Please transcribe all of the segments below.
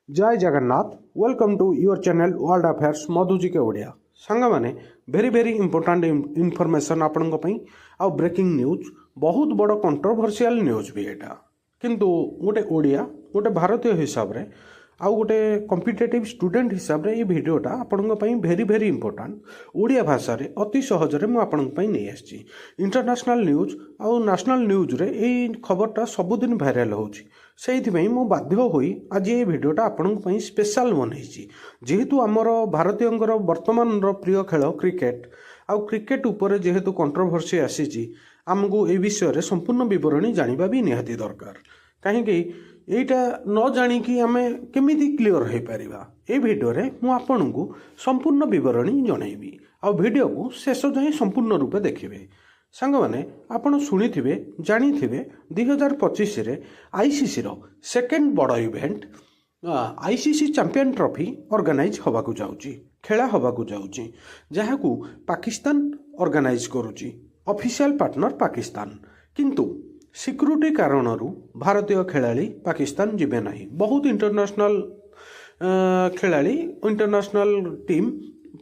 जय Jagannath welcome to your channel world affairs Madhu G K Odia सांग मैंने भेरी भेरी इंपोर्टाट इनफॉरमेशन आपण आउ ब्रेकिंग न्यूज बहुत बड़ कंट्रोवर्शियल न्यूज भी एटा किंतु गोटे ओडिया गोटे भारतीय हिसाब रे आउ गोटे कॉम्पिटिटिव स्टूडेंट हिसाब रे ये वीडियोटा आपण भेरी भेरी इंपोर्टाट ओडिया भाषा रे अति सहजरे मु आपण नहीं आसी इंटरनेशनल न्यूज आउ नेशनल न्यूज रे ये खबरटा सबुदिन भाइराल होची से मु बाध्य होई आज ये भिडियोटा आपण स्पेशल बनई जेहेतु आमर भारतीय वर्तमान प्रिय खेल क्रिकेट आउ क्रिकेट उपर जेहेतु कंट्रोवर्सी आसी आमको ए विषय रे संपूर्ण विवरणी जानिबा भी निहाती दरकार कहीं एटा न जानिकी आमे केमिति क्लियर हो पारिबा ए भिडियो रे मु आपन को संपूर्ण विवरणी जनइबी आ भिडियो को शेष जाए संपूर्ण रूपे देखिबे सांग माने आपण शुणिथिबे जानिथिबे 2025 रे आईसीसी रो सेकेंड बड़ event ICC champion trophy organise होबाकू जाउची खेला होबाकू जाउची जहाकू पाकिस्तान ऑर्गेनाइज करूची ऑफिशियल पार्टनर पाकिस्तान किंतु सिक्यूरिटी कारणरू भारतीय खेलाड़ी पाकिस्तान जीवे नहीं बहुत इंटरनेशनल खेलाड़ी इंटरनेशनल टीम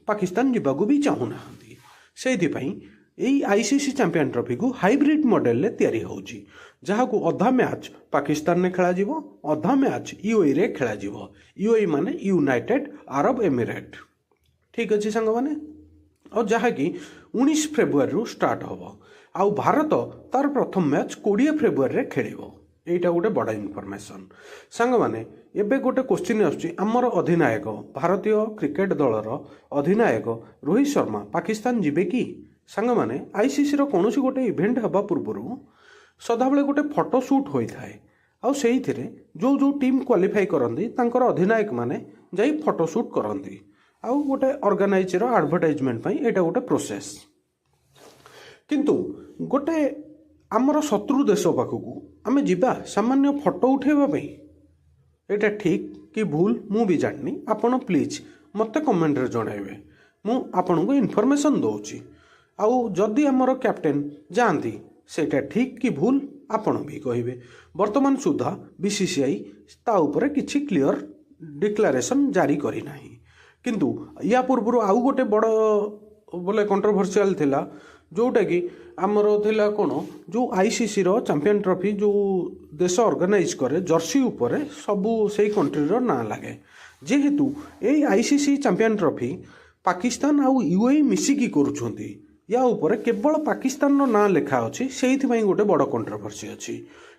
पाकिस्तान जीवाकू भी चाहूना से यही आईसीसी चैंपियन ट्रॉफी को हाइब्रिड मॉडल रे तैयारी होची जहाकू अधा मैच पाकिस्तान ने खेला जीवो अधा मैच यूएई रे खेला जीवो यूएई माने यूनाइटेड अरब एमिरेट ठीक अच्छे सांग माने और जहाँकि 19 फेब्रुआरी स्टार्ट हम आउ भारत तार प्रथम मैच 20 फेब्रुआरी रे खेलिबो एटा गोटे बड़ा इनफॉरमेशन सांग माने एबे गोटे क्वेश्चन आमर अधिनायक भारतीय क्रिकेट दलर अधिनायक रोहित शर्मा पाकिस्तान जीवे कि सांग माने आईसीसी रो कोनोसी गोटे इवेंट हबा पूर्व सदाबले गोटे फोटो शूट होता है आउ सेइथिरे जो जो टीम क्वालिफाई करंदी तांकर अधिनायक माने जाई फोटो शूट करंदी आउ गोटे ऑर्गेनाइज रो एडवर्टाइजमेंट पई एटा गोटे प्रोसेस किंतु गोटे आमर शत्रु देश पाखकू आमे जिबा सामान्य फोटो उठेबा पई एटा ठीक कि भूल मु भी जाननी आपण प्लीज मते कमेंट रे जणाइबे मु आपन को इन्फॉर्मेशन दउची आउ जदि आमर कैप्टेन जानती सेटा ठीक कि भूल आपण भी कहिबे वर्तमान सुधा बीसीसीआई ता ऊपर किछि क्लियर डिक्लेरेशन जारी करी नाही किंतु या पूर्व आउ गोटे बड़ बोले कंट्रोवर्शियल थिला जोटा कि आमर थिला कोन जो आईसीसी रो चैंपियन ट्रॉफी जो देश ऑर्गेनाइज करे जर्सी ऊपर सबू से कंट्री रो ना लागे जेहेतु ए आईसीसी चैंपियन ट्रॉफी पाकिस्तान आउ यूएई मिसिकी करूछंती या ऊपर केवल पाकिस्तान रो ना लिखा अछि सेहिथि गोटे बड़ कंट्रोवर्सी अछि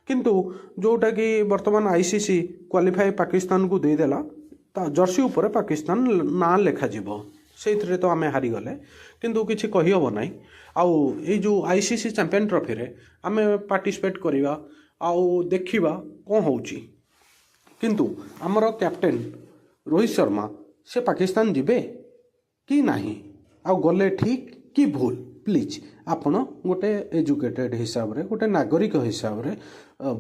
किंतु जोटा कि वर्तमान आईसीसी क्वालिफाई पाकिस्तान को दे देला ता जर्सी ऊपर पाकिस्तान ना लिखा जीवो से तो आमे हारी गले किंतु किछि कहि हबो नाही आउ ए जो आईसीसी चैंपियन ट्रॉफी रे आमे पार्टिसिपेट करिवा आउ देखिबा कोन होउची किंतु हमर कैप्टेन रोहित शर्मा से पाकिस्तान जिबे कि नाही आउ गले ठीक कि भूल प्लीज आपण गोटे एजुकेटेड हिसाब रे गोटे नागरिक हिसाब रे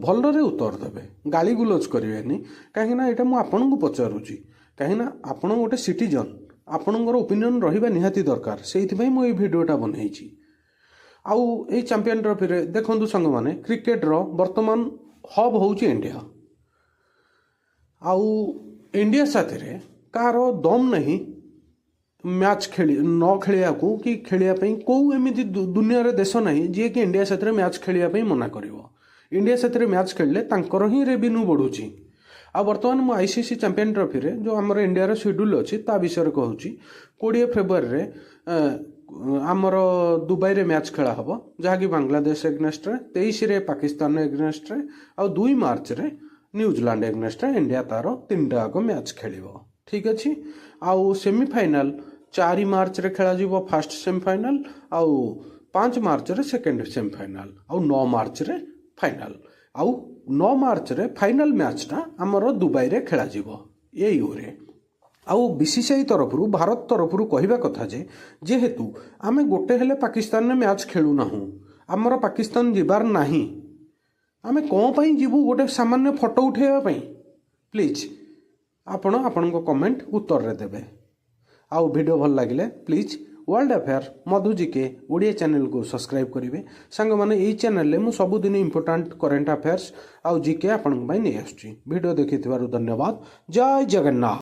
भलरे उत्तर देबे गाली गुलोज करिवेनी काहे ना एटा मु आपन को पचारुची काहे ना आपण गोटे सिटीजन आपणकर ओपिनियन रहिबा निहाती दरकार सेइथिबई मु ए भिडियोटा बनैछि आउ ए चैंपियन ट्रॉफी रे देखंतु संग माने क्रिकेट रो वर्तमान हब होउची इंडिया आउ इंडिया साथे रे कार दम नहीं मैच खेली न खेलिया को कि खेलिया पई को एमिति दुनिया रे देश नहीं जे कि इंडिया साथे मैच खेलिया पई मना करिवो इंडिया साथे मैच खेलले तांकर ही रेवेन्यू बढ़ुची आ वर्तमान मु आईसीसी चैंपियन ट्रॉफी रे जो हमर इंडिया रो शेड्यूल अछि ता विषय कहूची 20 फेब्रुआरी रे आमर दुबई रे मैच खेला हबो जहा कि बांग्लादेश एग्नेस्ट रे 23 रे पाकिस्तान एग्नेस्ट रे आ 2 मार्च रे न्यूजीलैंड एग्नेस्ट रे इंडिया तारो 3टा को मैच खेलिबो ठीक अछि आउ सेमीफाइनल 4 मार्च रे खेला जीवो फर्स्ट सेमीफाइनल आउ 5 मार्च रे सेकंड सेमीफाइनल आउ 9 मार्च रे फाइनल आउ 9 मार्च रे फाइनल मैचटा आमर दुबई रे खेला जीवो ए यूरे आउ बीसीसीआई तरफरु भारत तरफरु कहिबा कथा जेहेतु आमे गोटे हेले पाकिस्तान ने मैच खेलु नाहु आमर पाकिस्तान जिबार नाही आमे कोन पई जीवु गोटे सामान्य फोटो उठेबा पई प्लीज आपण को कमेंट उत्तर रे देबे आउ वीडियो भल लागिले please world affair Madhu GK Odia channel को सब्सक्राइब करेंगे सांग मैंने यही चैनल में सबुदिन इंपोर्टाट करेन्ट अफेयर्स आउ जीके आपण नहीं आसुची वीडियो देखि धन्यवाद। जय जगन्नाथ।